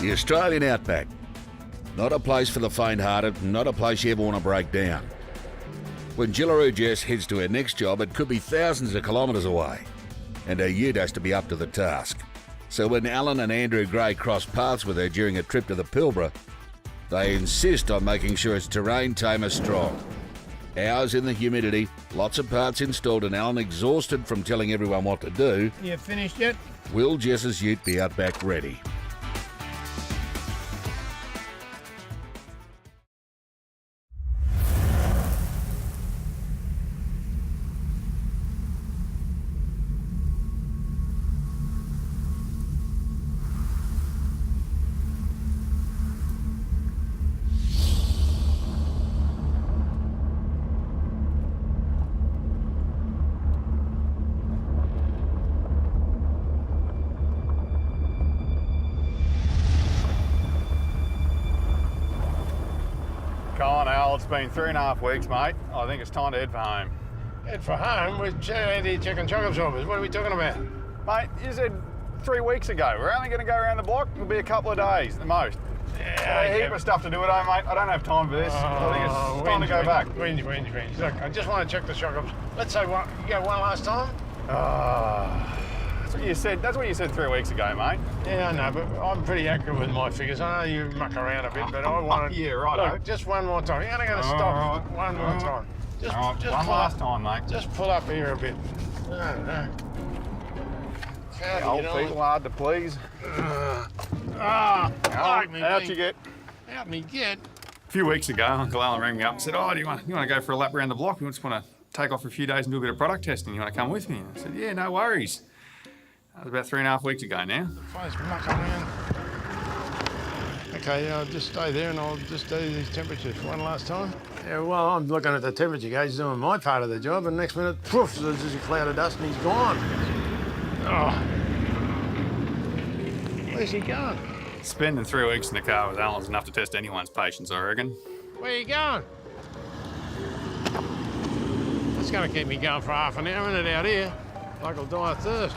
The Australian outback. Not a place for the faint-hearted, not a place you ever want to break down. When Jillaroo Jess heads to her next job, it could be thousands of kilometres away, and her ute has to be up to the task. So when Alan and Andrew Gray cross paths with her during a trip to the Pilbara, they insist on making sure it's Terrain Tamer strong. Hours in the humidity, lots of parts installed, and Alan exhausted from telling everyone what to do. You finished yet? Will Jess's ute be out back ready? Come on, Al, it's been 3.5 weeks, mate. I think it's time to head for home. Head for home? We're chicken chocolate shoppers. What are we talking about? Mate, you said 3 weeks ago. We're only going to go around the block. It'll be a couple of days, the most. Yeah, A heap of stuff to do at home, mate. I don't have time for this. I think it's time to go back. Whinge. Look, I just want to check the shock ups. Let's say one, you go one last time? That's what you said. That's what you said 3 weeks ago, mate. Yeah, I know, but I'm pretty accurate with my figures. I know you muck around a bit, but I want to... Yeah, right. Look, just one more time. You're only going to stop one more time. Just, All right, just one pull last up. time, mate. Just pull up here a bit. No. Old people hard to please. Like me, How'd mate. you get? Help me get. A few weeks ago, Uncle Alan rang me up and said, "Oh, do you want to go for a lap around the block? We just want to take off for a few days and do a bit of product testing. You want to come with me?" I said, "Yeah, no worries." That was about 3.5 weeks ago now. Place muck around. Okay, I'll just stay there and I'll just do these temperatures for one last time. Yeah, well, I'm looking at the temperature gauge, doing my part of the job, and next minute, poof, there's just a cloud of dust and he's gone. Oh. Where's he going? Spending 3 weeks in the car with Alan's enough to test anyone's patience, I reckon. Where are you going? It's going to keep me going for half an hour, isn't it, out here? Like I'll die of thirst.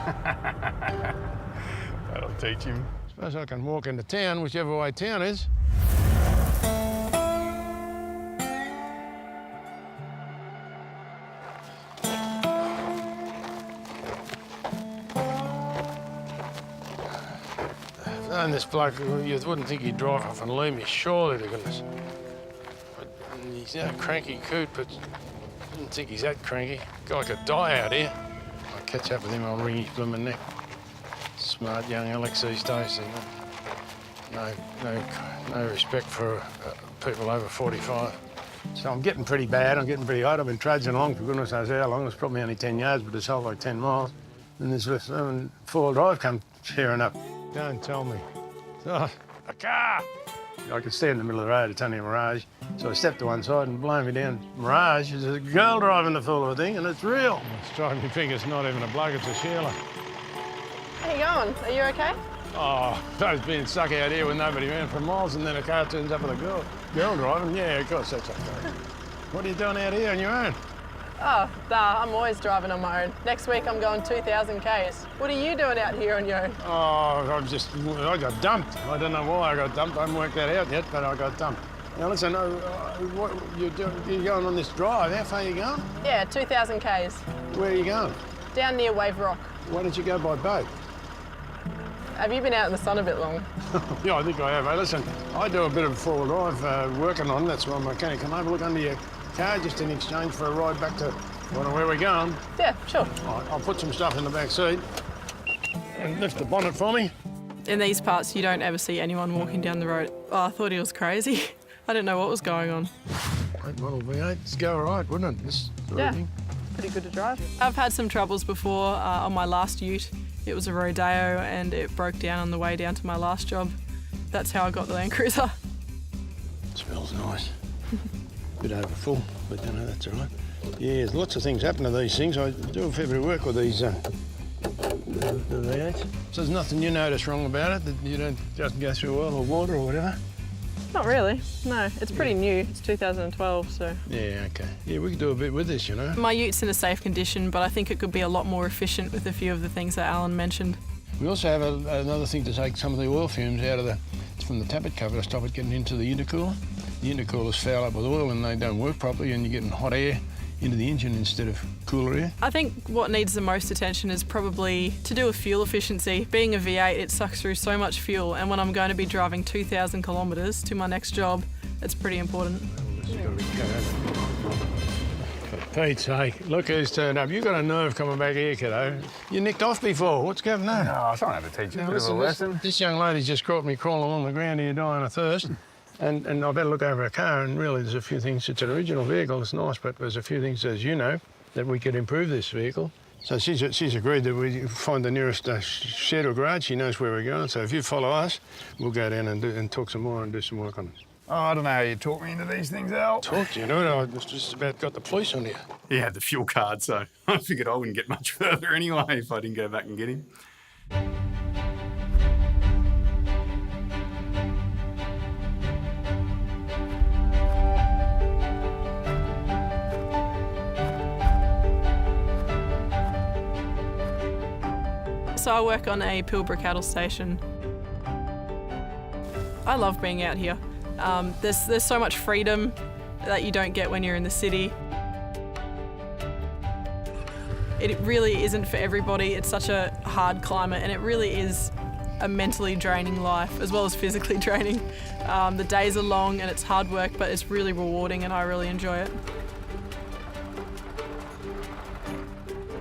That'll teach him. Suppose I can walk into town, whichever way town is. I've known this bloke, you wouldn't think he'd drive off and leave me, surely to goodness. But he's no cranky coot, but I didn't think he's that cranky. Guy could die out here. I'll catch up with him, I'll wring his blooming neck. Smart young Alex these days, no respect for people over 45. So I'm getting pretty bad, I'm getting pretty hot. I've been trudging along for goodness knows how long. It's probably only 10 yards, but it's held like 10 miles. And this four-wheel drive comes tearing up. Don't tell me. Oh, a car! I could stand in the middle of the road, it's only a Mirage. So I stepped to one side and blown me down. Mirage, there's a girl driving the fool of a thing, and it's real. It's driving me fingers, not even a bloke, it's a Sheila. How you going? Are you okay? Oh, I was being stuck out here with nobody around for miles, and then a car turns up with a girl driving. Yeah, of course, that's okay. What are you doing out here on your own? Oh, nah, I'm always driving on my own. Next week I'm going 2,000 Ks. What are you doing out here on your own? Oh, I got dumped. I don't know why I got dumped. I haven't worked that out yet, but I got dumped. Now listen, what you're going on this drive. How far are you going? Yeah, 2,000 Ks. Where are you going? Down near Wave Rock. Why don't you go by boat? Have you been out in the sun a bit long? Yeah, I think I have. Hey, listen, I do a bit of four-wheel drive working on. That's why I'm a mechanic. Come over, look under your car, just in exchange for a ride back to where we're going. Yeah, sure. Right, I'll put some stuff in the back seat and lift the bonnet for me. In these parts, you don't ever see anyone walking down the road. Oh, I thought he was crazy. I didn't know what was going on. Late model V8, it'd go all right, wouldn't it? This sort of thing. Pretty good to drive. I've had some troubles before on my last ute. It was a Rodeo and it broke down on the way down to my last job. That's how I got the Land Cruiser. Smells nice. Bit over full, but you know, that's all right. Yeah, there's lots of things happen to these things. I do a fair bit of work with these the V8s. So there's nothing you notice wrong about it, that you don't just go through oil or water or whatever? Not really, no. It's pretty new. It's 2012, so... Yeah, OK. Yeah, we could do a bit with this, you know. My ute's in a safe condition, but I think it could be a lot more efficient with a few of the things that Alan mentioned. We also have another thing to take some of the oil fumes out of from the tappet cover to stop it getting into the intercooler. The intercoolers foul up with oil and they don't work properly, and you're getting hot air into the engine instead of cooler air. I think what needs the most attention is probably to do with fuel efficiency. Being a V8, it sucks through so much fuel, and when I'm going to be driving 2,000 kilometres to my next job, it's pretty important. For Pete's sake, look who's turned up. You've got a nerve coming back here, kiddo. You nicked off before. What's going on? Oh, someone had to teach you a bit of a lesson. This young lady's just caught me crawling along the ground here dying of thirst. And I better look over her car, and really there's a few things. It's an original vehicle, it's nice, but there's a few things, as you know, that we could improve this vehicle. So she's agreed that we find the nearest shed or garage. She knows where we're going, so if you follow us, we'll go down and talk some more and do some work on it. Oh, I don't know how you talk me into these things, Al. Talk to you, know, I just about got the police on you. He had the fuel card, so I figured I wouldn't get much further anyway if I didn't go back and get him. So I work on a Pilbara cattle station. I love being out here. There's so much freedom that you don't get when you're in the city. It really isn't for everybody. It's such a hard climate, and it really is a mentally draining life as well as physically draining. The days are long and it's hard work, but it's really rewarding and I really enjoy it.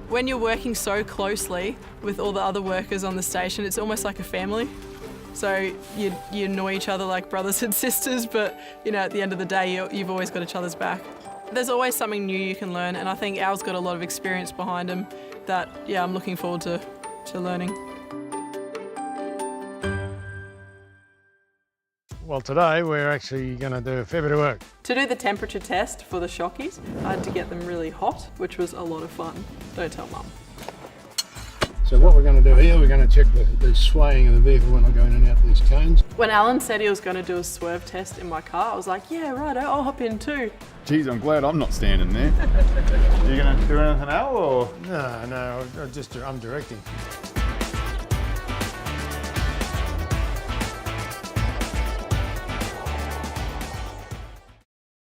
When you're working so closely with all the other workers on the station, it's almost like a family. So you annoy each other like brothers and sisters, but you know, at the end of the day, you've always got each other's back. There's always something new you can learn, and I think Al's got a lot of experience behind him that, yeah, I'm looking forward to learning. Well, today we're actually going to do a fair bit of work. To do the temperature test for the shockies, I had to get them really hot, which was a lot of fun. Don't tell Mum. So what we're going to do here, we're going to check the swaying of the vehicle when I go in and out of these cones. When Alan said he was going to do a swerve test in my car, I was like, yeah, right, I'll hop in too. Geez, I'm glad I'm not standing there. Are you going to do anything, Al, or? No, I'm directing.